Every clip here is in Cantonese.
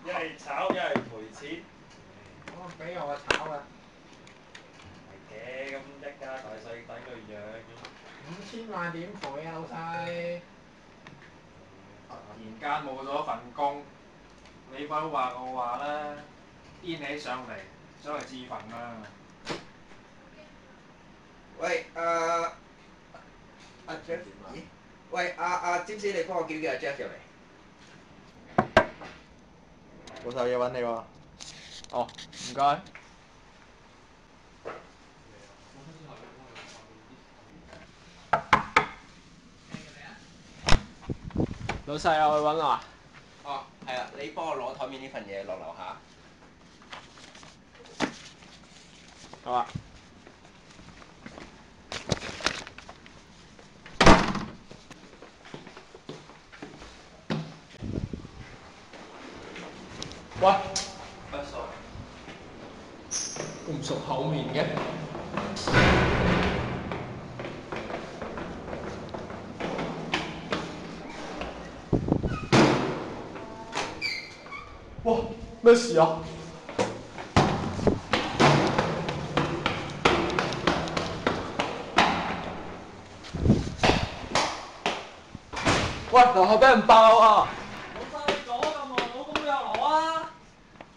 一係炒，一係賠錢。我俾我炒啊係嘅，咁一家大細抵佢養咁。！5000萬點賠啊，老細！突然間冇咗份工，你否話我話啦，癲起上嚟想去自焚啊！喂，阿 Jeff，咦？喂，阿詹士，你幫我叫阿 Jeff 入嚟。老細嘢揾你喎。哦，唔該。老細又去揾我啊？哦，係啊，你幫我攞台面呢份嘢落樓下。好啊。喂，咁熟口面嘅？哇！咩事啊？喂，樓下俾人爆啊！老細你講咁耐，老公都有攞啊！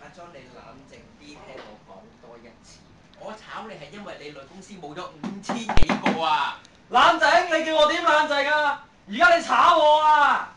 阿莊，你冷靜啲，聽我講多一次。我炒你係因為你女公司冇咗5000幾個啊！冷靜，你叫我點冷靜啊？而家你炒我啊！